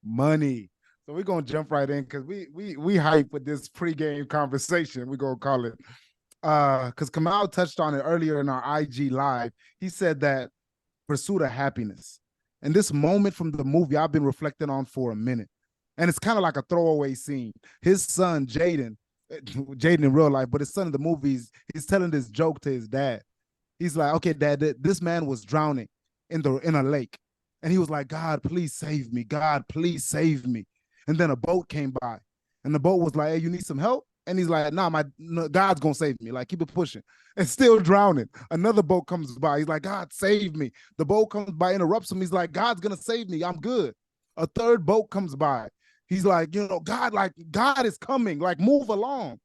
money. So we're gonna jump right in because we hype with this pregame conversation. We're gonna call it because Kamau touched on it earlier in our IG live. He said that pursuit of happiness. And this moment from the movie I've been reflecting on for a minute. And it's kind of like a throwaway scene. His son, Jaden in real life, but his son in the movies, he's telling this joke to his dad. He's like, okay, dad, this man was drowning in a lake. And he was like, God, please save me. God, please save me. And then a boat came by. And the boat was like, hey, you need some help? And he's like, nah, God's gonna save me. Like, keep it pushing. And still drowning. Another boat comes by. He's like, God, save me. The boat comes by, interrupts him. He's like, God's gonna save me. I'm good. A third boat comes by. He's like, God is coming. Like, move along.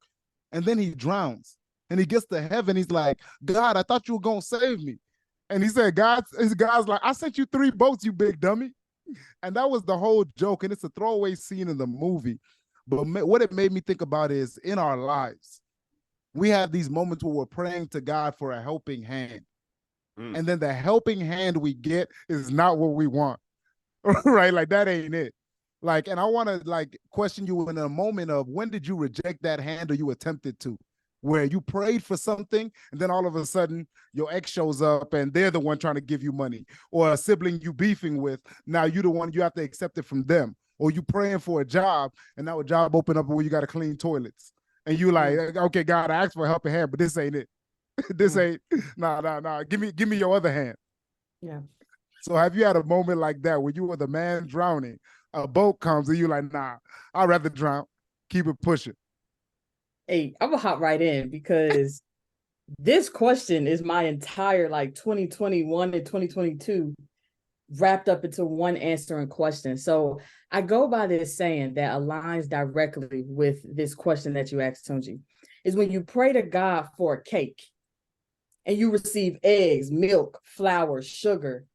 And then he drowns. And he gets to heaven. He's like, God, I thought you were gonna save me. And he said, God's like, I sent you 3 boats, you big dummy. And that was the whole joke. And it's a throwaway scene in the movie. But what it made me think about is in our lives, we have these moments where we're praying to God for a helping hand. And then the helping hand we get is not what we want. Right? Like, that ain't it. Like, and I want to like question you in a moment of when did you reject that hand or you attempted to? Where you prayed for something and then all of a sudden your ex shows up and they're the one trying to give you money, or a sibling you beefing with. Now you're the one, you have to accept it from them. Or you praying for a job and now a job open up where you got to clean toilets. And you like, okay, God, I asked for a helping hand, but this ain't it. This ain't, nah. Give me your other hand. Yeah. So have you had a moment like that where you were the man drowning, a boat comes and you like, nah, I'd rather drown, keep it pushing? Hey, I'm gonna hop right in because this question is my entire like 2021 and 2022 wrapped up into one answering question. So I go by this saying that aligns directly with this question that you asked, Tunji, is when you pray to God for a cake and you receive eggs, milk, flour, sugar,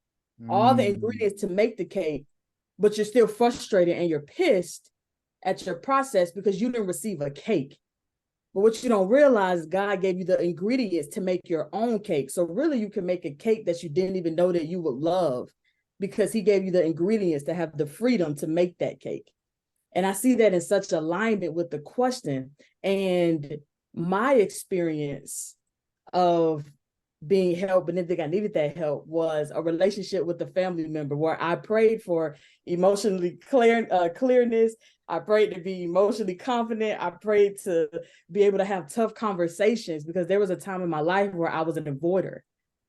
all the ingredients to make the cake, but you're still frustrated and you're pissed at your process because you didn't receive a cake. But what you don't realize is God gave you the ingredients to make your own cake. So really you can make a cake that you didn't even know that you would love because he gave you the ingredients to have the freedom to make that cake. And I see that in such alignment with the question. And my experience of being helped but didn't think I needed that help was a relationship with a family member where I prayed for emotionally clearness. I prayed to be emotionally confident. I prayed to be able to have tough conversations because there was a time in my life where I was an avoider,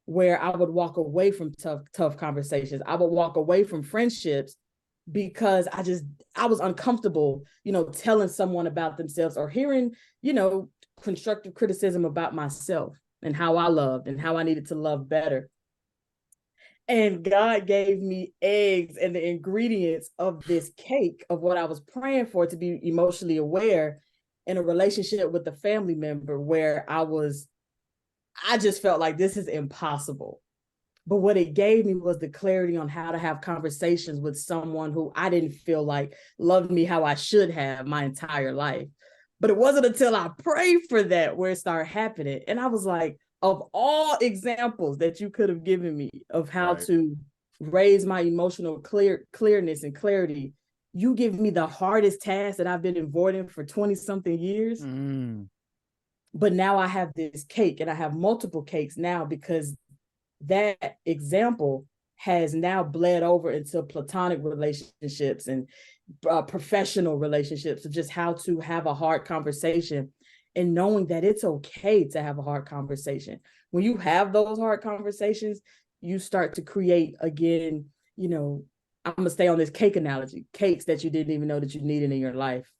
where I would walk away from tough conversations. I would walk away from friendships because I was uncomfortable, telling someone about themselves or hearing, constructive criticism about myself and how I loved and how I needed to love better. And God gave me eggs and the ingredients of this cake of what I was praying for, to be emotionally aware in a relationship with a family member where I just felt like this is impossible. But what it gave me was the clarity on how to have conversations with someone who I didn't feel like loved me how I should have my entire life. But it wasn't until I prayed for that where it started happening. And I was like, of all examples that you could have given me of how to raise my emotional clearness and clarity, you give me the hardest task that I've been avoiding for 20 something years. But now I have this cake and I have multiple cakes now because that example has now bled over into platonic relationships and professional relationships of just how to have a hard conversation and knowing that it's okay to have a hard conversation. When you have those hard conversations, you start to create, again, I'm going to stay on this cake analogy, cakes that you didn't even know that you needed in your life.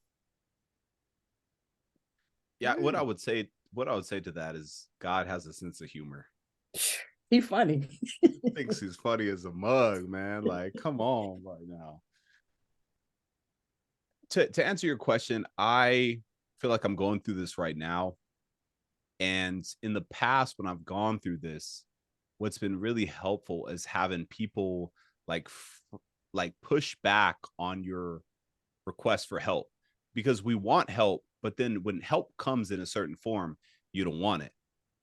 Yeah, what I would say to that is God has a sense of humor. He's funny. He thinks he's funny as a mug, man. Like, come on right now. To answer your question, I feel like I'm going through this right now. And in the past, when I've gone through this, what's been really helpful is having people like push back on your request for help, because we want help, but then when help comes in a certain form, you don't want it.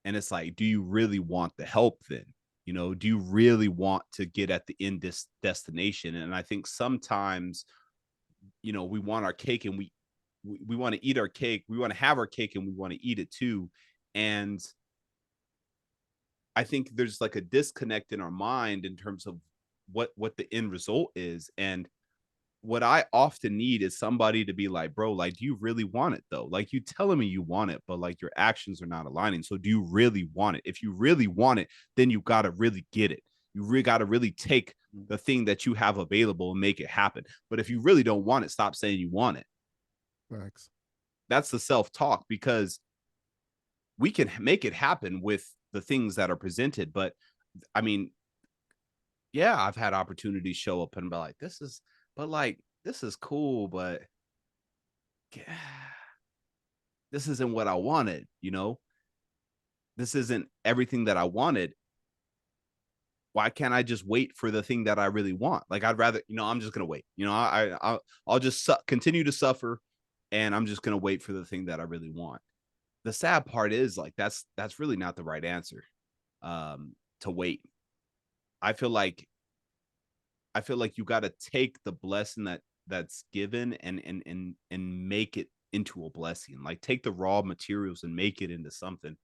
And it's like, do you really want the help then? Do you really want to get at the end destination? And I think sometimes we want our cake, and we want to eat our cake. We want to have our cake, and we want to eat it too. And I think there's like a disconnect in our mind in terms of what the end result is. And what I often need is somebody to be like, bro, like, do you really want it though? Like, you telling me you want it, but like your actions are not aligning. So do you really want it? If you really want it, then you got to really get it. You really got to really take the thing that you have available and make it happen. But if you really don't want it, stop saying you want it. Thanks. That's the self-talk, because we can make it happen with the things that are presented. But I mean, yeah, I've had opportunities show up and be like, this is cool, but this isn't what I wanted, this isn't everything that I wanted. Why can't I just wait for the thing that I really want? Like, I'd rather, I'm just going to wait, I'll just continue to suffer, and I'm just going to wait for the thing that I really want. The sad part is, like, that's really not the right answer, to wait. I feel like you got to take the blessing that's given and make it into a blessing. Like, take the raw materials and make it into something.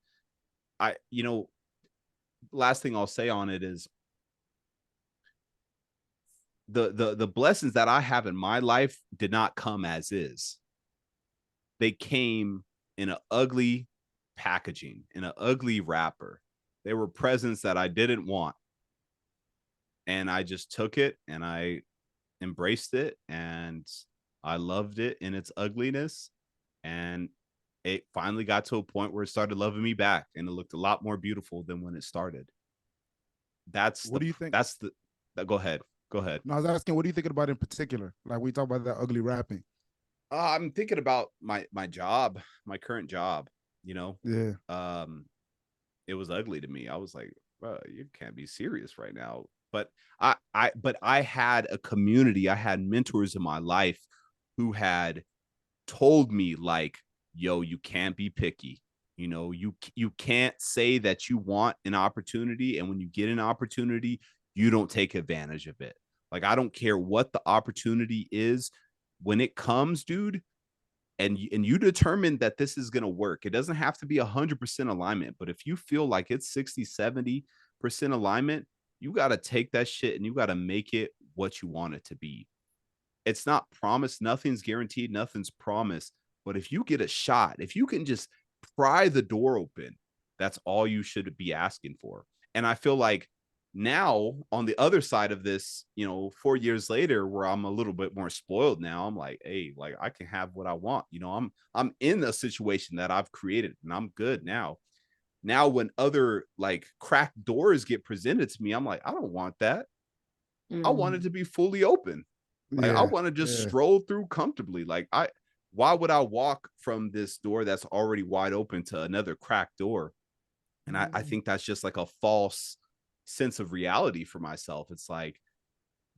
Last thing I'll say on it is the blessings that I have in my life did not come as is. They came in an ugly packaging, in an ugly wrapper. They were presents that I didn't want. And I just took it and I embraced it, and I loved it in its ugliness. And it finally got to a point where it started loving me back, and it looked a lot more beautiful than when it started. What do you think? Go ahead. No, I was asking, what are you thinking about in particular? Like, we talk about that ugly wrapping. I'm thinking about my job, my current job, Yeah. It was ugly to me. I was like, bro, you can't be serious right now. But I had a community, I had mentors in my life who had told me, like, yo, you can't be picky. You can't say that you want an opportunity, and when you get an opportunity, you don't take advantage of it. Like, I don't care what the opportunity is. When it comes, dude, and you determine that this is going to work, it doesn't have to be 100% alignment, but if you feel like it's 60-70% alignment, you got to take that shit and you got to make it what you want it to be. It's not promised. Nothing's guaranteed. Nothing's promised. But if you get a shot, if you can just pry the door open, that's all you should be asking for. And I feel like now, on the other side of this, 4 years later, where I'm a little bit more spoiled now, I'm like, hey, like, I can have what I want. I'm in a situation that I've created, and I'm good now. Now, when other, like, cracked doors get presented to me, I'm like, I don't want that. I want it to be fully open. Like, I want to just stroll through comfortably. Like, why would I walk from this door that's already wide open to another cracked door? And I think that's just like a false sense of reality for myself. It's like,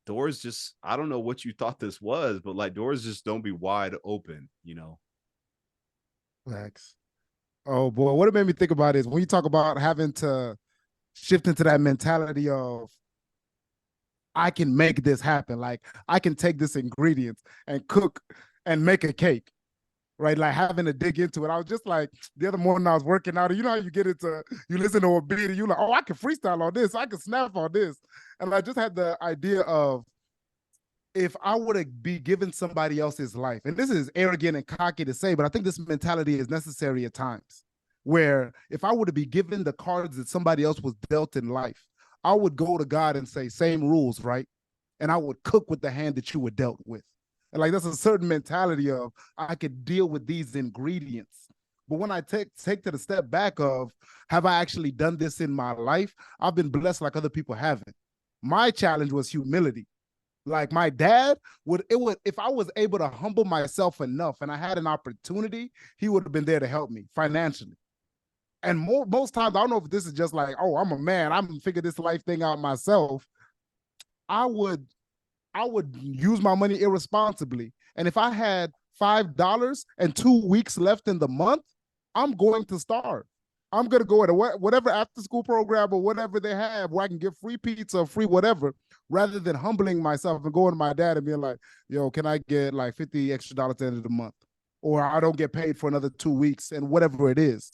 doors just, I don't know what you thought this was, but like, doors just don't be wide open, Facts. Oh boy, what it made me think about is when you talk about having to shift into that mentality of, I can make this happen. Like, I can take this ingredients and cook and make a cake, right? Like, having to dig into it. I was just like, the other morning I was working out, and you know how you get into, you listen to a beat and you're like, oh, I can freestyle on this. I can snap on this. And I just had the idea of, if I were to be given somebody else's life, and this is arrogant and cocky to say, but I think this mentality is necessary at times, where if I were to be given the cards that somebody else was dealt in life, I would go to God and say, same rules, right? And I would cook with the hand that you were dealt with. And like, that's a certain mentality of, I could deal with these ingredients. But when I take to the step back of, have I actually done this in my life? I've been blessed like other people haven't. My challenge was humility. Like, my dad would, if I was able to humble myself enough and I had an opportunity, he would have been there to help me financially. And most times, I don't know if this is just like, oh, I'm a man, I'm gonna figure this life thing out myself. I would use my money irresponsibly. And if I had $5 and 2 weeks left in the month, I'm going to starve. I'm going to go to whatever after school program or whatever they have where I can get free pizza, free whatever, rather than humbling myself and going to my dad and being like, yo, can I get like $50 extra at the end of the month? Or I don't get paid for another 2 weeks and whatever it is.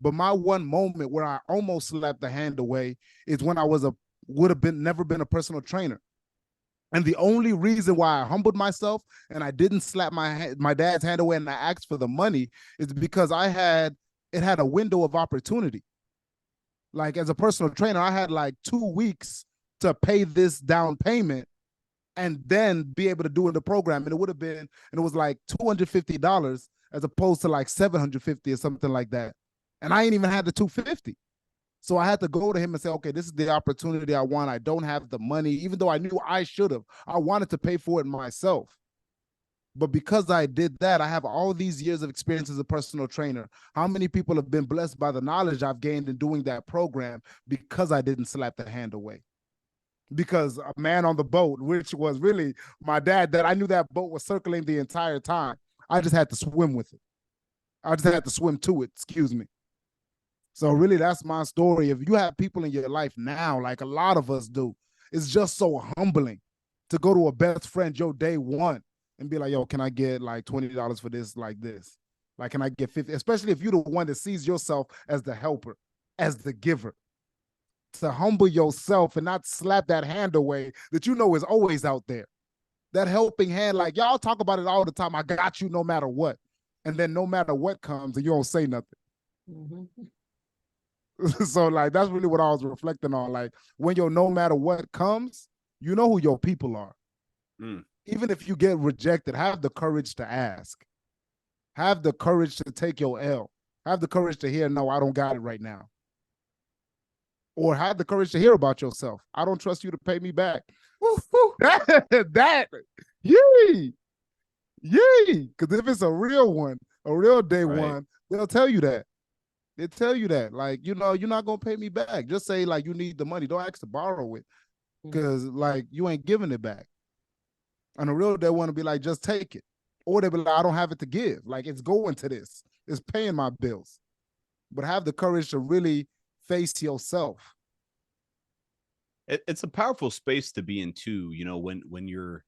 But my one moment where I almost slapped the hand away is when I would have never been a personal trainer. And the only reason why I humbled myself and I didn't slap my dad's hand away and I asked for the money is because it had a window of opportunity. Like as a personal trainer, I had like 2 weeks to pay this down payment and then be able to do in the program. And it was like $250 as opposed to like $750 or something like that. And I ain't even had the $250. So I had to go to him and say, okay, this is the opportunity I want. I don't have the money, even though I knew I should have. I wanted to pay for it myself. But because I did that, I have all these years of experience as a personal trainer. How many people have been blessed by the knowledge I've gained in doing that program because I didn't slap the hand away? Because a man on the boat, which was really my dad, that I knew that boat was circling the entire time. I just had to swim with it. I just had to swim to it, excuse me. So really, that's my story. If you have people in your life now, like a lot of us do, it's just so humbling to go to a best friend your day one and be like, yo, can I get like $20 for this, like this? Like, can I get 50? Especially if you're the one that sees yourself as the helper, as the giver. To humble yourself and not slap that hand away that you know is always out there. That helping hand, like y'all talk about it all the time. I got you no matter what. And then no matter what comes and you don't say nothing. Mm-hmm. So like, that's really what I was reflecting on. Like when your no matter what comes, you know who your people are. Even if you get rejected, have the courage to ask. Have the courage to take your L. Have the courage to hear, no, I don't got it right now. Or have the courage to hear about yourself. I don't trust you to pay me back. Yay. Because if it's a real one, a real day one, they'll tell you that. They tell you that, like, you know, you're not going to pay me back. Just say, like, you need the money. Don't ask to borrow it because, like, you ain't giving it back. And a real day one will be like, just take it. Or they'll be like, I don't have it to give. Like, it's going to this. It's paying my bills. But have the courage to really face yourself. It's a powerful space to be in, too, you know, when you're,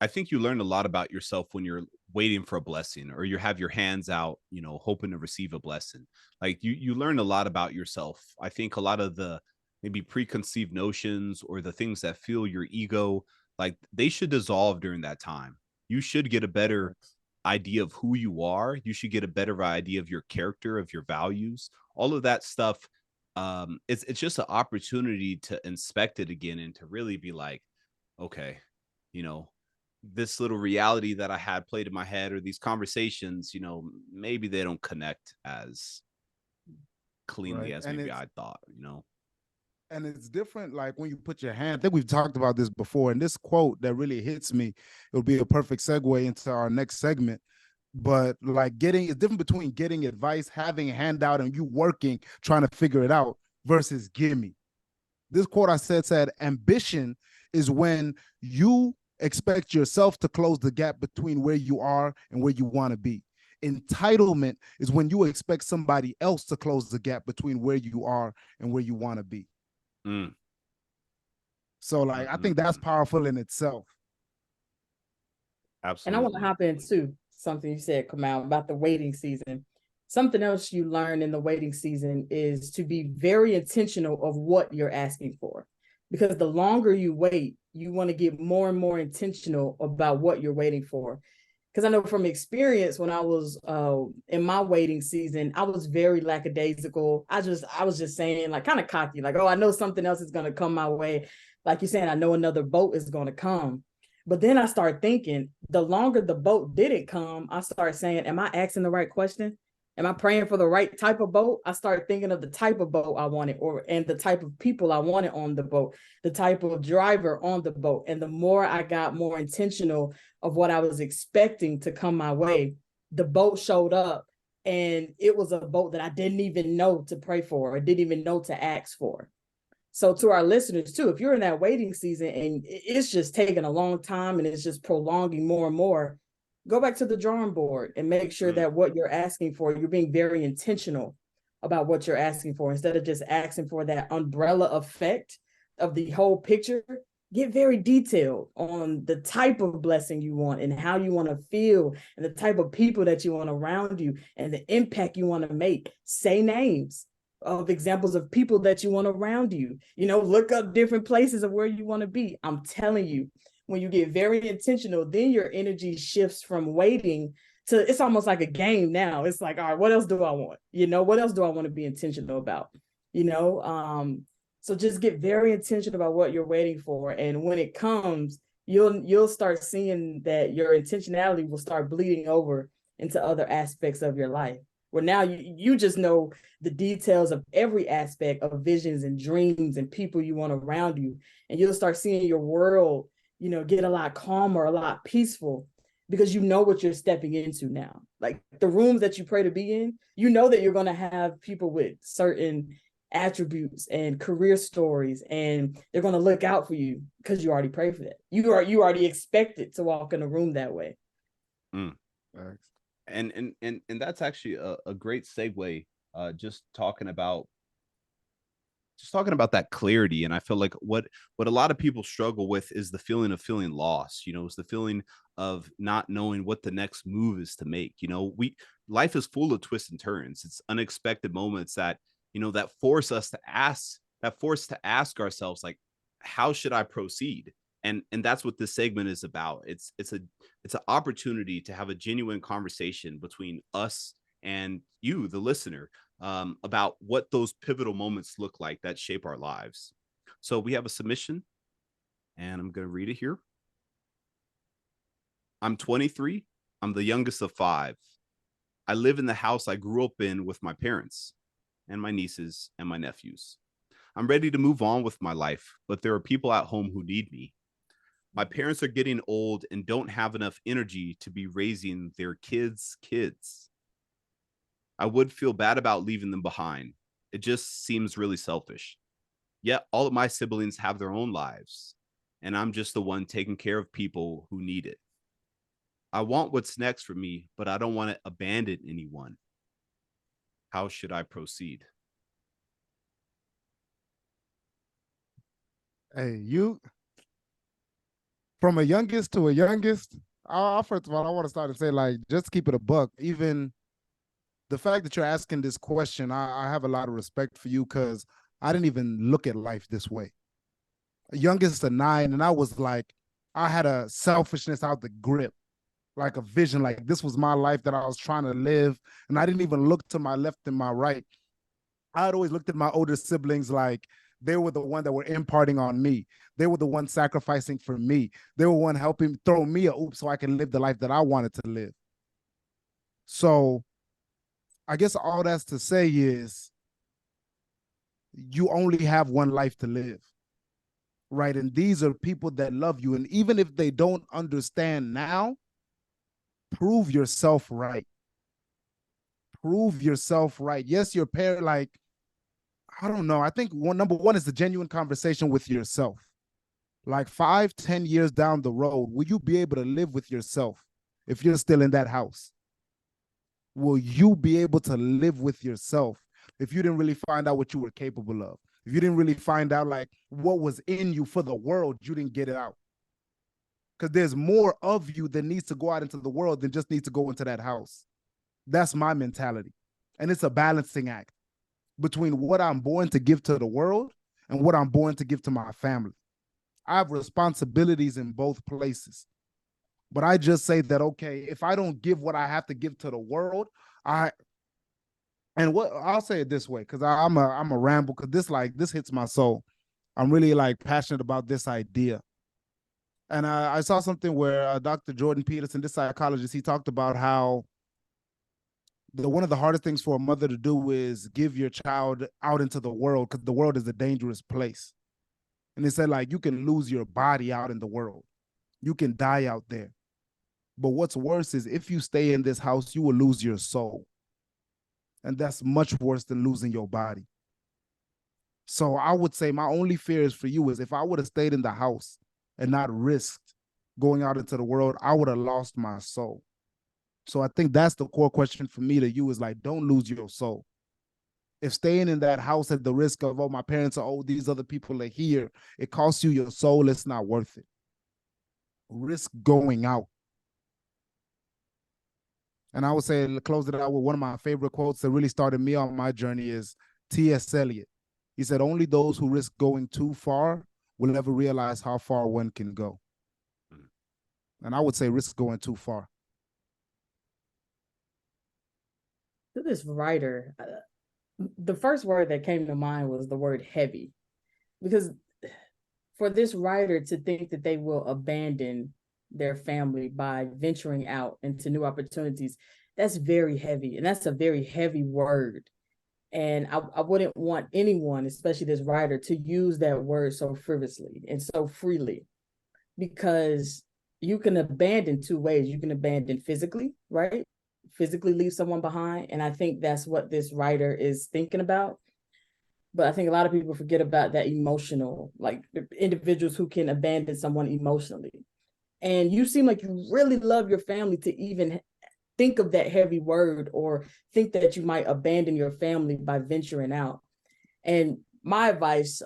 I think you learn a lot about yourself when you're waiting for a blessing or you have your hands out, you know, hoping to receive a blessing. Like you learn a lot about yourself. I think a lot of the maybe preconceived notions or the things that fuel your ego, like they should dissolve during that time. You should get a better idea of who you are. You should get a better idea of your character, of your values, all of that stuff. It's just an opportunity to inspect it again and to really be like, okay, you know, this little reality that I had played in my head or these conversations, you know, maybe they don't connect as cleanly as maybe I thought, you know. And it's different, like when you put your hand, I think we've talked about this before, and this quote that really hits me, it'll be a perfect segue into our next segment. But like it's different between getting advice, having a handout, and you working, trying to figure it out versus gimme. This quote I said, ambition is when you expect yourself to close the gap between where you are and where you want to be. Entitlement is when you expect somebody else to close the gap between where you are and where you want to be. So like, I think that's powerful in itself. Absolutely. And I want to hop into something you said, Kamau, about the waiting season. Something else you learn in the waiting season is to be very intentional of what you're asking for. Because the longer you wait, you want to get more and more intentional about what you're waiting for. Because I know from experience, when I was in my waiting season, I was very lackadaisical. I was just saying, like, kind of cocky, like, oh, I know something else is going to come my way. Like you're saying, I know another boat is going to come. But then I started thinking, the longer the boat didn't come, I started saying, am I asking the right question? Am I praying for the right type of boat? I started thinking of the type of boat I wanted and the type of people I wanted on the boat, the type of driver on the boat. And the more I got more intentional of what I was expecting to come my way, the boat showed up and it was a boat that I didn't even know to pray for or didn't even know to ask for. So to our listeners too, if you're in that waiting season and it's just taking a long time and it's just prolonging more and more, go back to the drawing board and make sure that what you're asking for, you're being very intentional about what you're asking for instead of just asking for that umbrella effect of the whole picture, get very detailed on the type of blessing you want and how you want to feel and the type of people that you want around you and the impact you want to make. Say names of examples of people that you want around you. Look up different places of where you want to be. I'm telling you, when you get very intentional, then your energy shifts from waiting to, it's almost like a game now. It's like, all right, what else do I want? What else do I want to be intentional about? So just get very intentional about what you're waiting for. And when it comes, you'll start seeing that your intentionality will start bleeding over into other aspects of your life. Where now you just know the details of every aspect of visions and dreams and people you want around you. And you'll start seeing your world, get a lot calmer, a lot peaceful, because you know what you're stepping into now. Like the rooms that you pray to be in, you know that you're going to have people with certain attributes and career stories, and they're going to look out for you because you already pray for that. You already expected to walk in a room that way. And that's actually a great segue. Just talking about that clarity. And I feel like what a lot of people struggle with is the feeling of feeling lost. It's the feeling of not knowing what the next move is to make. Life is full of twists and turns. It's unexpected moments that that force to ask ourselves, like, how should I proceed? And that's what this segment is about. It's an opportunity to have a genuine conversation between us and you, the listener, about what those pivotal moments look like that shape our lives. So we have a submission, and I'm going to read it here. I'm 23. I'm the youngest of 5. I live in the house I grew up in with my parents and my nieces and my nephews. I'm ready to move on with my life, but there are people at home who need me. My parents are getting old and don't have enough energy to be raising their kids' kids. I would feel bad about leaving them behind. It just seems really selfish. Yet all of my siblings have their own lives, and I'm just the one taking care of people who need it. I want what's next for me, but I don't want to abandon anyone. How should I proceed? Hey, you, from a youngest to a youngest, first of all, I want to start to say, like, just keep it a buck. Even the fact that you're asking this question, I have a lot of respect for you, because I didn't even look at life this way. Youngest of 9, and I was like, I had a selfishness out the grip, like a vision, like this was my life that I was trying to live, and I didn't even look to my left and my right. I had always looked at my older siblings like they were the one that were imparting on me. They were the one sacrificing for me. They were one helping throw me a oop so I can live the life that I wanted to live. So I guess all that's to say is you only have one life to live, right? And these are people that love you. And even if they don't understand now, prove yourself right. Prove yourself right. Yes, your parent, like, I don't know. I think number one is the genuine conversation with yourself. Like 5-10 years down the road, will you be able to live with yourself if you're still in that house? Will you be able to live with yourself if you didn't really find out what you were capable of? If you didn't really find out like what was in you for the world, you didn't get it out. Because there's more of you that needs to go out into the world than just needs to go into that house. That's my mentality. And it's a balancing act between what I'm born to give to the world and what I'm born to give to my family. I have responsibilities in both places. But I just say that, okay, if I don't give what I have to give to the world, I'll say it this way, because I'm a ramble, because this hits my soul. I'm really like passionate about this idea. And I saw something where Dr. Jordan Peterson, this psychologist, he talked about how one of the hardest things for a mother to do is give your child out into the world, because the world is a dangerous place. And they said, like, you can lose your body out in the world. You can die out there. But what's worse is if you stay in this house, you will lose your soul. And that's much worse than losing your body. So I would say my only fear is for you is if I would have stayed in the house and not risked going out into the world, I would have lost my soul. So I think that's the core question for me to you is like, don't lose your soul. If staying in that house at the risk of, oh, my parents are old, these other people are here, it costs you your soul, it's not worth it. Risk going out. And I would say, close it out with one of my favorite quotes that really started me on my journey is T.S. Eliot. He said, only those who risk going too far will ever realize how far one can go. And I would say risk going too far. To this writer, the first word that came to mind was the word heavy. Because for this writer to think that they will abandon their family by venturing out into new opportunities, that's very heavy. And that's a very heavy word. And I wouldn't want anyone, especially this writer, to use that word so frivolously and so freely, because you can abandon two ways. You can abandon physically, right? Physically leave someone behind. And I think that's what this writer is thinking about. But I think a lot of people forget about that emotional, like the individuals who can abandon someone emotionally. And you seem like you really love your family to even think of that heavy word or think that you might abandon your family by venturing out. And my advice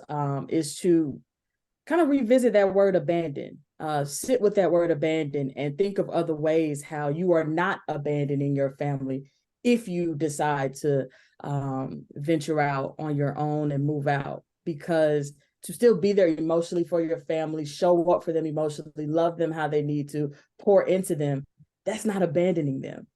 is to kind of revisit that word abandon, sit with that word abandon and think of other ways how you are not abandoning your family if you decide to venture out on your own and move out. Because to still be there emotionally for your family, show up for them emotionally, love them how they need to, pour into them, that's not abandoning them.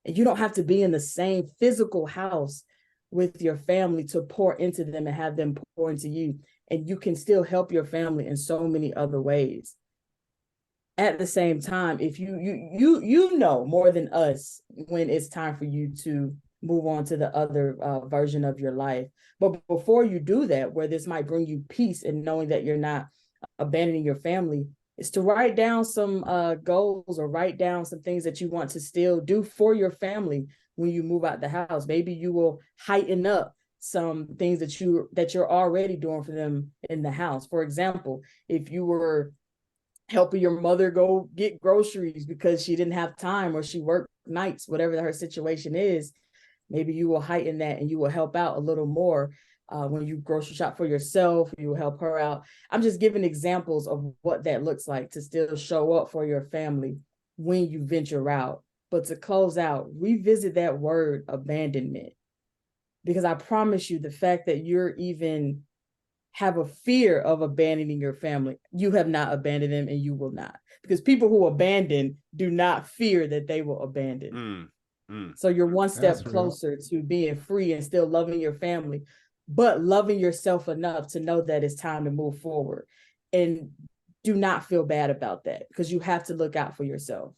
And you don't have to be in the same physical house with your family to pour into them and have them pour into you. And you can still help your family in so many other ways. At the same time, if you know more than us when it's time for you to move on to the other version of your life. But before you do that, where this might bring you peace and knowing that you're not abandoning your family, is to write down some goals or write down some things that you want to still do for your family when you move out the house. Maybe you will heighten up some things that you're already doing for them in the house. For example, if you were helping your mother go get groceries because she didn't have time or she worked nights, whatever her situation is, maybe you will heighten that and you will help out a little more. When you grocery shop for yourself, you will help her out. I'm just giving examples of what that looks like to still show up for your family when you venture out. But to close out, revisit that word abandonment, because I promise you, the fact that you're even have a fear of abandoning your family, you have not abandoned them and you will not. Because people who abandon do not fear that they will abandon. So you're one step closer to being free and still loving your family, but loving yourself enough to know that it's time to move forward. And do not feel bad about that, because you have to look out for yourself.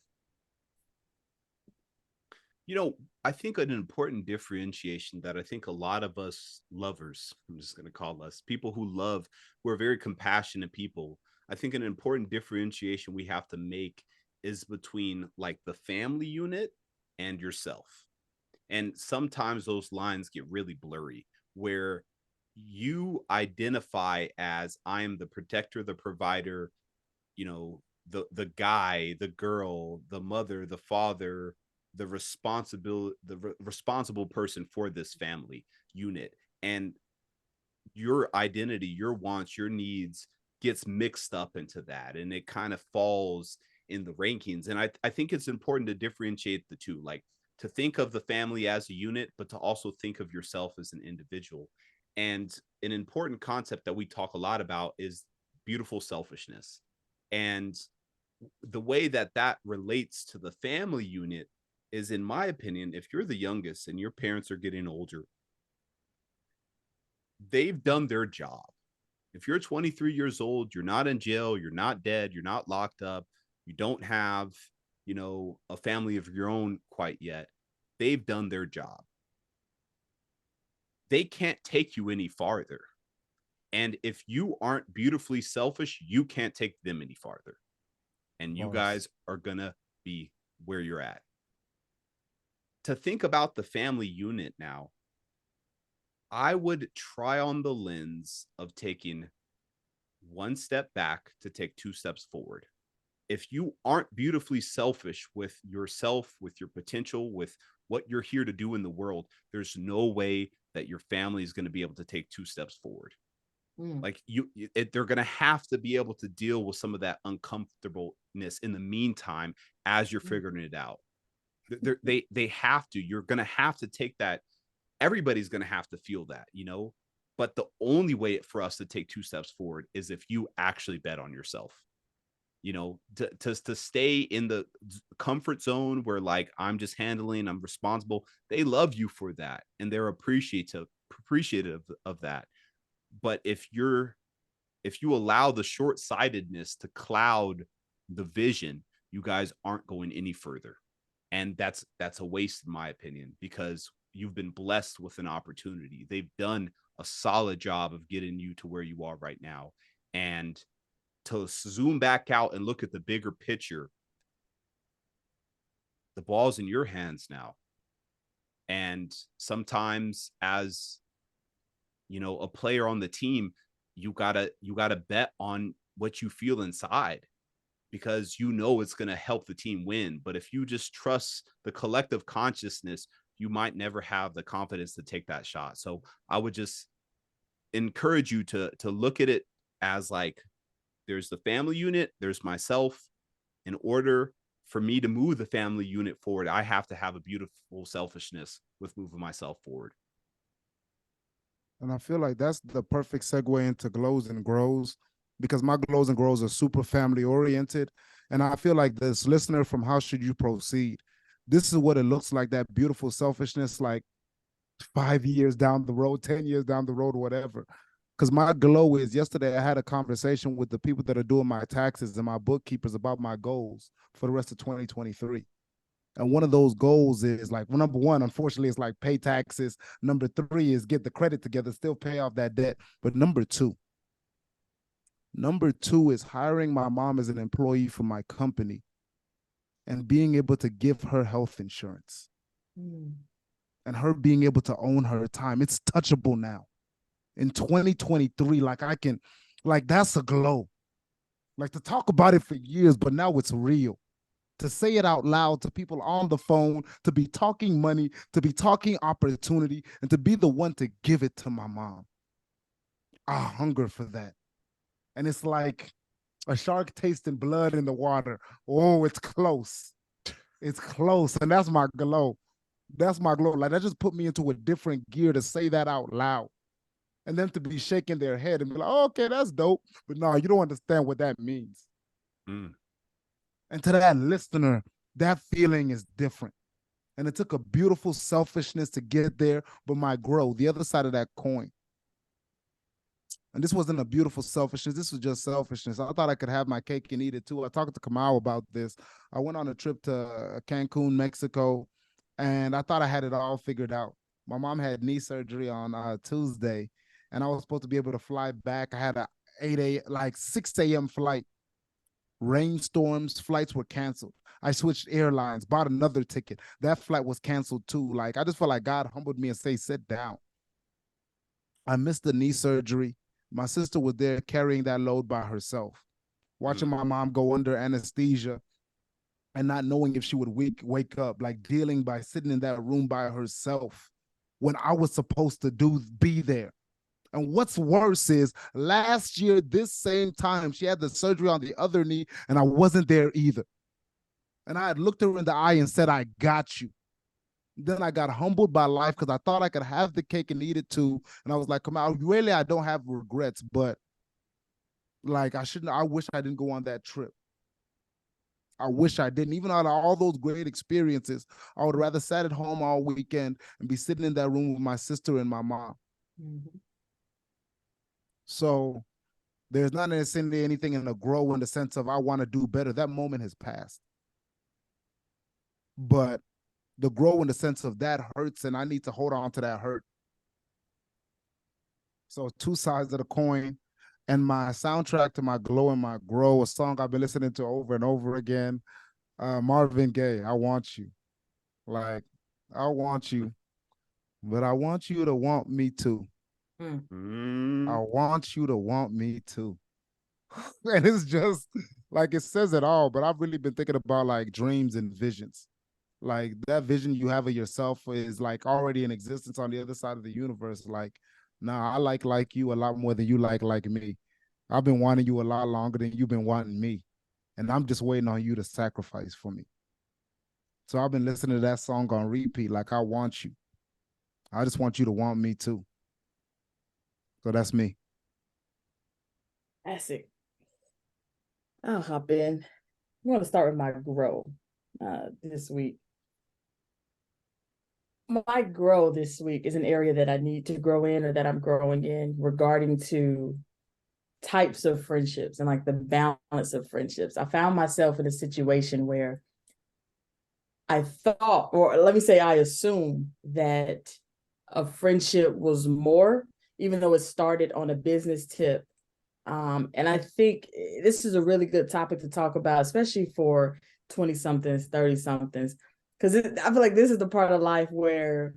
You know, I think an important differentiation that I think a lot of us lovers, I'm just going to call us people who love, who are very compassionate people, I think an important differentiation we have to make is between like the family unit and yourself. And sometimes those lines get really blurry, where you identify as, I am the protector, the provider, you know, the guy, the girl, the mother, the father, the responsible person for this family unit. And your identity, your wants, your needs gets mixed up into that, and it kind of falls in the rankings. And I think it's important to differentiate the two, like to think of the family as a unit, but to also think of yourself as an individual. And an important concept that we talk a lot about is beautiful selfishness. And the way that that relates to the family unit is, in my opinion, if you're the youngest and your parents are getting older, they've done their job. If you're 23 years old, you're not in jail, you're not dead, you're not locked up, you don't have, you know, a family of your own quite yet, they've done their job. They can't take you any farther. And if you aren't beautifully selfish, you can't take them any farther. And you guys are going to be where you're at. To think about the family unit now, I would try on the lens of taking one step back to take two steps forward. If you aren't beautifully selfish with yourself, with your potential, with what you're here to do in the world, there's no way that your family is going to be able to take 2 steps forward. Mm. Like they're going to have to be able to deal with some of that uncomfortableness in the meantime as you're figuring it out. They have to. You're going to have to take that. Everybody's going to have to feel that, you know. But the only way for us to take 2 steps forward is if you actually bet on yourself. You know, to stay in the comfort zone where like I'm just handling, I'm responsible. They love you for that, and they're appreciative of that. But if you allow the short-sightedness to cloud the vision, you guys aren't going any further. And that's a waste, in my opinion, because you've been blessed with an opportunity. They've done a solid job of getting you to where you are right now. And to zoom back out and look at the bigger picture, the ball's in your hands now. And sometimes, as you know, a player on the team, you gotta bet on what you feel inside, because you know it's going to help the team win. But if you just trust the collective consciousness, you might never have the confidence to take that shot. So I would just encourage you to look at it as like, there's the family unit, there's myself. In order for me to move the family unit forward, I have to have a beautiful selfishness with moving myself forward. And I feel like that's the perfect segue into Glows and Grows, because my Glows and Grows are super family oriented. And I feel like this listener from How Should You Proceed, this is what it looks like, that beautiful selfishness, like 5 years down the road, 10 years down the road, whatever. Because my glow is, yesterday I had a conversation with the people that are doing my taxes and my bookkeepers about my goals for the rest of 2023. And one of those goals is like, well, number one, unfortunately, it's like pay taxes. Number three is get the credit together, still pay off that debt. But number two is hiring my mom as an employee for my company and being able to give her health insurance. And her being able to own her time. It's touchable now. In 2023, like I can, like that's a glow. Like to talk about it for years, but now it's real. To say it out loud to people on the phone, to be talking money, to be talking opportunity, and to be the one to give it to my mom. I hunger for that. And it's like a shark tasting blood in the water. Oh, it's close. It's close. And that's my glow. That's my glow. Like that just put me into a different gear to say that out loud. And them to be shaking their head and be like, oh, okay, that's dope. But no, you don't understand what that means. And to that listener, that feeling is different. And it took a beautiful selfishness to get there, but my grow, the other side of that coin. And this wasn't a beautiful selfishness. This was just selfishness. I thought I could have my cake and eat it too. I talked to Kamau about this. I went on a trip to Cancun, Mexico, and I thought I had it all figured out. My mom had knee surgery on Tuesday, and I was supposed to be able to fly back. I had a 6 a.m. flight. Rainstorms, flights were canceled. I switched airlines, bought another ticket. That flight was canceled too. Like I just felt like God humbled me and say, sit down. I missed the knee surgery. My sister was there carrying that load by herself, watching my mom go under anesthesia and not knowing if she would wake up, like dealing by sitting in that room by herself when I was supposed to be there. And what's worse is last year, this same time, she had the surgery on the other knee and I wasn't there either. And I had looked her in the eye and said, I got you. Then I got humbled by life because I thought I could have the cake and eat it too. And I was like, come on, really, I don't have regrets, but like I wish I didn't go on that trip. I wish I didn't. Even out of all those great experiences, I would rather sat at home all weekend and be sitting in that room with my sister and my mom. So there's not necessarily anything in the grow in the sense of I want to do better. That moment has passed. But the grow in the sense of that hurts and I need to hold on to that hurt. So 2 sides of the coin. And my soundtrack to my glow and my grow, a song I've been listening to over and over again, Marvin Gaye, I Want You. Like, I want you, but I want you to want me too. I want you to want me too. And it's just like, it says it all, but I've really been thinking about like dreams and visions. Like that vision you have of yourself is like already in existence on the other side of the universe. Like, nah, I like you a lot more than you like me. I've been wanting you a lot longer than you've been wanting me. And I'm just waiting on you to sacrifice for me. So I've been listening to that song on repeat, like I want you. I just want you to want me too. So that's me. That's it. I'll hop in. I'm going to start with my grow this week. My grow this week is an area that I need to grow in, or that I'm growing in, regarding to types of friendships and like the balance of friendships. I found myself in a situation where I thought, or let me say, I assumed that a friendship was more, even though it started on a business tip. And I think this is a really good topic to talk about, especially for 20 somethings, 30 somethings, because I feel like this is the part of life where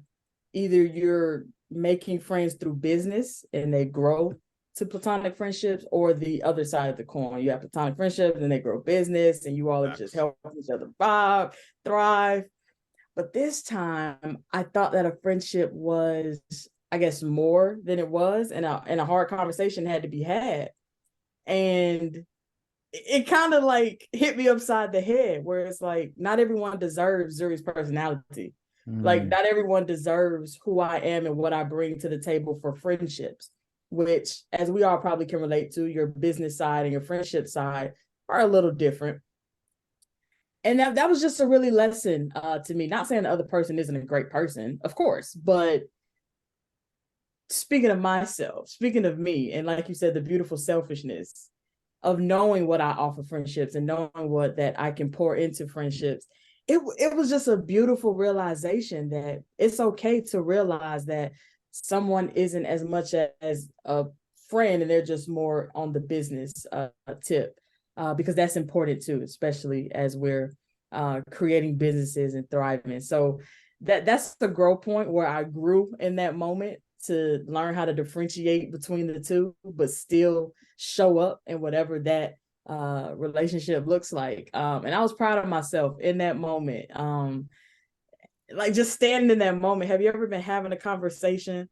either you're making friends through business and they grow to platonic friendships, or the other side of the coin. You have platonic friendships and they grow business, and you all are just helping each other thrive. But this time, I thought that a friendship was, I guess, more than it was, and a hard conversation had to be had. And it kind of like hit me upside the head, where it's like, not everyone deserves Zuri's personality. Like, not everyone deserves who I am and what I bring to the table for friendships, which, as we all probably can relate to, your business side and your friendship side are a little different. And that was just a really lesson to me. Not saying the other person isn't a great person, of course, but speaking of myself, speaking of me, and like you said, the beautiful selfishness of knowing what I offer friendships and knowing what that I can pour into friendships, it was just a beautiful realization that it's okay to realize that someone isn't as much as a friend, and they're just more on the business tip, because that's important too, especially as we're creating businesses and thriving. So that's the growth point where I grew in that moment, to learn how to differentiate between the two, but still show up in whatever that relationship looks like. And I was proud of myself in that moment. Like, just standing in that moment. Have you ever been having a conversation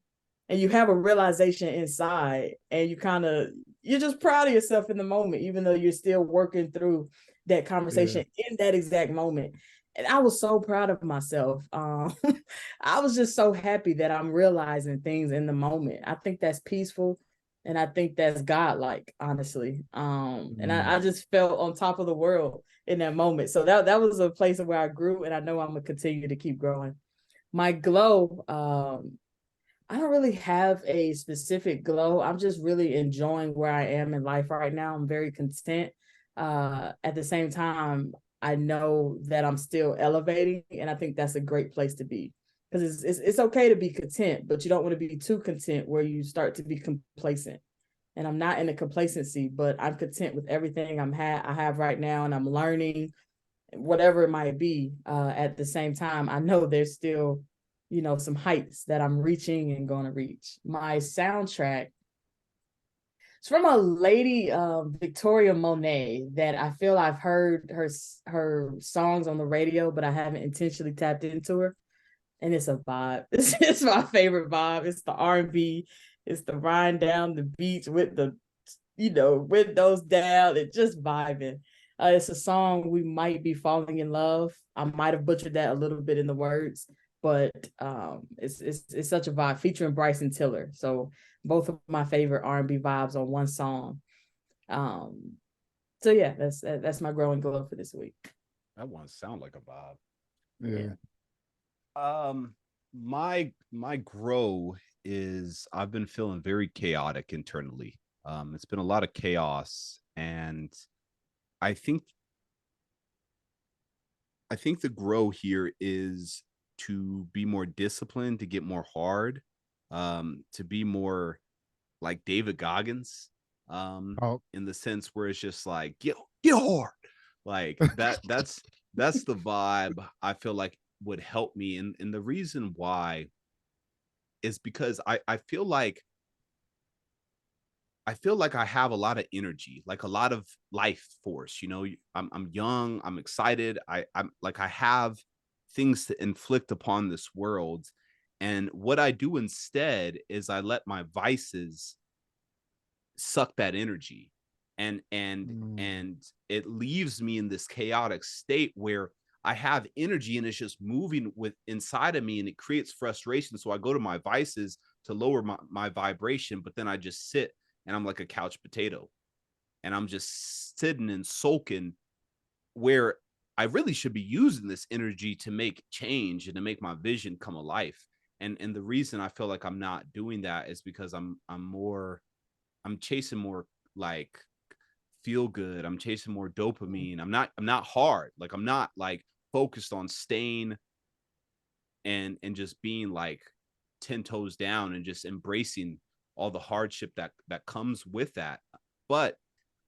and you have a realization inside, and you're just proud of yourself in the moment, even though you're still working through that conversation in that exact moment? And I was so proud of myself. I was just so happy that I'm realizing things in the moment. I think that's peaceful, and I think that's godlike, honestly. And I just felt on top of the world in that moment. So that was a place where I grew, and I know I'm gonna continue to keep growing. My glow, I don't really have a specific glow. I'm just really enjoying where I am in life right now. I'm very content. At the same time, I know that I'm still elevating, and I think that's a great place to be, because it's okay to be content, but you don't want to be too content where you start to be complacent. And I'm not in a complacency, but I'm content with everything I have right now, and I'm learning whatever it might be. At the same time, I know there's still, some heights that I'm reaching and going to reach. My soundtrack, it's from a lady, Victoria Monet, that I feel I've heard her songs on the radio, but I haven't intentionally tapped into her. And it's a vibe. It's my favorite vibe. It's the R&B. It's the riding down the beach with the, windows down and just vibing. It's a song, We Might Be Falling in Love. I might have butchered that a little bit in the words, but it's such a vibe, featuring Bryson Tiller. So both of my favorite R&B vibes on one song. So yeah, that's my growing glow for this week. That one sound like a vibe. Yeah. My grow is, I've been feeling very chaotic internally. It's been a lot of chaos, and I think the grow here is to be more disciplined, to get more hard, to be more like David Goggins, in the sense where it's just like, get hard, like that's the vibe I feel like would help me. And the reason why is because I feel like I have a lot of energy, like a lot of life force. I'm young, I'm excited. I'm like, I have things to inflict upon this world. And what I do instead is I let my vices suck that energy, and it leaves me in this chaotic state where I have energy and it's just moving with inside of me, and it creates frustration. So I go to my vices to lower my vibration, but then I just sit and I'm like a couch potato, and I'm just sitting and sulking, where I really should be using this energy to make change and to make my vision come alive. And the reason I feel like I'm not doing that is because I'm chasing more like feel good. I'm chasing more dopamine. I'm not hard. Like, I'm not like focused on staying and just being like 10 toes down and just embracing all the hardship that comes with that. But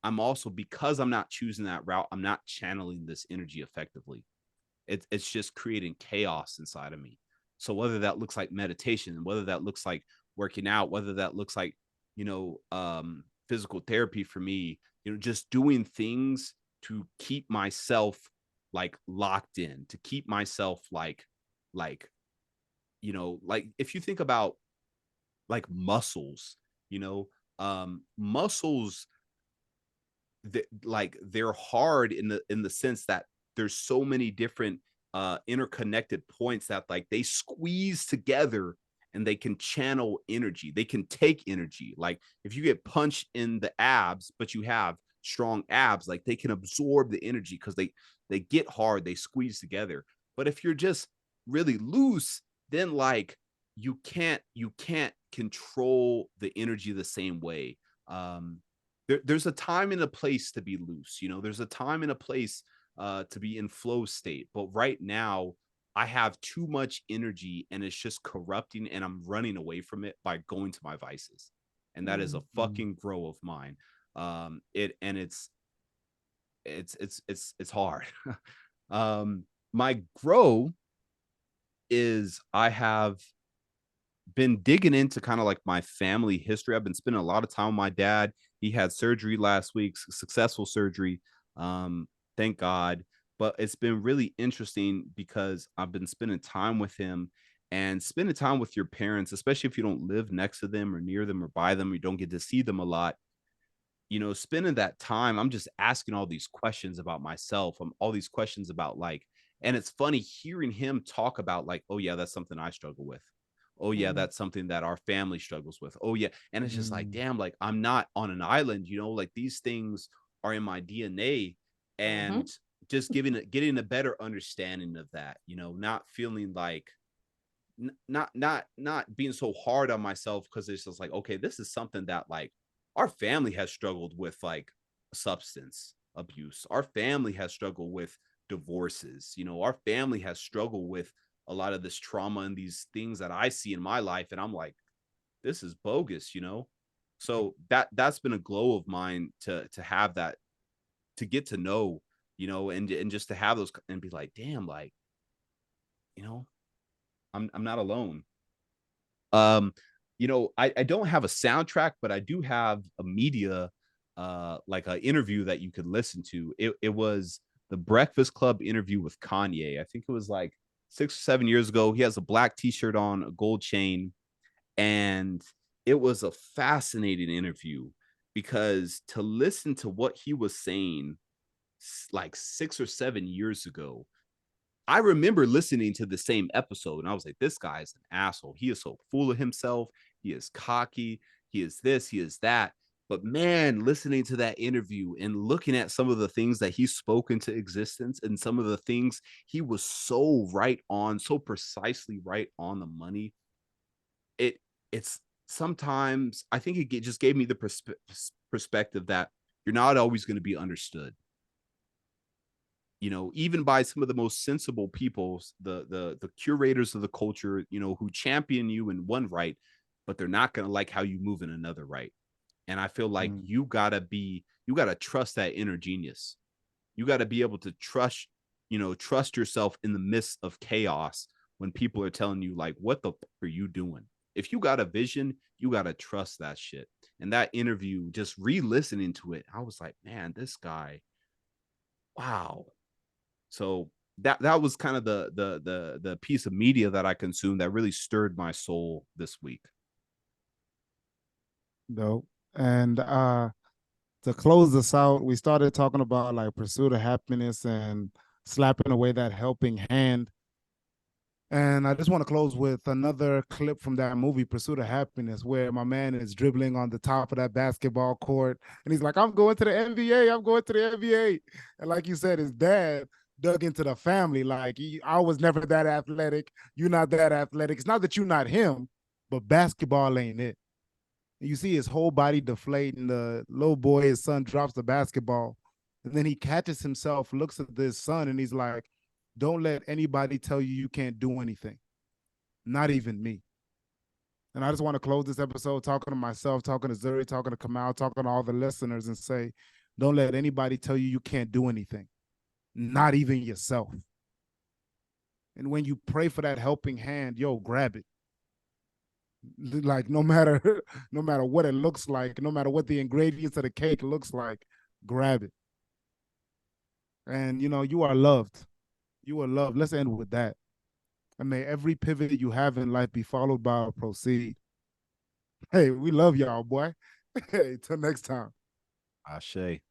I'm also, because I'm not choosing that route, I'm not channeling this energy effectively. It's just creating chaos inside of me. So whether that looks like meditation, whether that looks like working out, whether that looks like, physical therapy for me, just doing things to keep myself like locked in, to keep myself like, like if you think about like muscles, muscles, like they're hard in the sense that there's so many different interconnected points that like they squeeze together, and they can channel energy, they can take energy. Like if you get punched in the abs but you have strong abs, like they can absorb the energy because they get hard, they squeeze together. But if you're just really loose, then like you can't control the energy the same way. There's a time and a place to be loose. There's a time and a place to be in flow state. But right now, I have too much energy and it's just corrupting, and I'm running away from it by going to my vices. And that is a fucking grow of mine. It's hard. My grow is I have been digging into kind of like my family history. I've been spending a lot of time with my dad. He had surgery last week, successful surgery. Thank God. But it's been really interesting because I've been spending time with him, and spending time with your parents, especially if you don't live next to them or near them or by them, you don't get to see them a lot. Spending that time, I'm just asking all these questions about myself. All these questions about like, and it's funny hearing him talk about like, oh yeah, that's something I struggle with. Oh yeah, that's something that our family struggles with. Oh yeah. And it's just like, damn, like I'm not on an island, like these things are in my DNA. And just getting a better understanding of that, not feeling like not being so hard on myself, because it's just like, okay, this is something that like our family has struggled with, like substance abuse. Our family has struggled with divorces. Our family has struggled with a lot of this trauma and these things that I see in my life, and I'm like, this is bogus. So that's been a glow of mine to have that, to get to know, and just to have those and be like, damn, like, I'm not alone. I don't have a soundtrack, but I do have a media, like an interview that you could listen to. It was the Breakfast Club interview with Kanye. I think it was like 6 or 7 years ago. He has a black t-shirt on, a gold chain, and it was a fascinating interview, because to listen to what he was saying like 6 or 7 years ago, I remember listening to the same episode and I was like, this guy's an asshole. He is so full of himself. He is cocky. He is this, he is that. But man, listening to that interview and looking at some of the things that he spoke into existence, and some of the things he was so right on, so precisely right on the money. It's sometimes, I think it just gave me the perspective that you're not always going to be understood. Even by some of the most sensible people, the curators of the culture, who champion you in one right, but they're not going to like how you move in another right. And I feel like you gotta trust that inner genius. You got to be able to trust yourself in the midst of chaos, when people are telling you like, what the fuck are you doing? If you got a vision, you got to trust that shit. And that interview, just re-listening to it, I was like, man, this guy, wow. So that was kind of the piece of media that I consumed that really stirred my soul this week. Dope. And to close this out, we started talking about like pursuit of happiness and slapping away that helping hand. And I just want to close with another clip from that movie, Pursuit of Happiness, where my man is dribbling on the top of that basketball court. And he's like, I'm going to the NBA. I'm going to the NBA. And like you said, his dad dug into the family. Like, I was never that athletic. You're not that athletic. It's not that you're not him, but basketball ain't it. And you see his whole body deflating. The little boy, his son, drops the basketball. And then he catches himself, looks at this son, and he's like, don't let anybody tell you can't do anything, not even me. And I just want to close this episode talking to myself, talking to Zuri, talking to Kamau, talking to all the listeners and say, don't let anybody tell you can't do anything, not even yourself. And when you pray for that helping hand, yo, grab it. Like no matter what it looks like, no matter what the ingredients of the cake looks like, grab it. And you are loved. You are loved. Let's end with that. And may every pivot you have in life be followed by a proceed. Hey, we love y'all, boy. Hey, till next time. Ashe.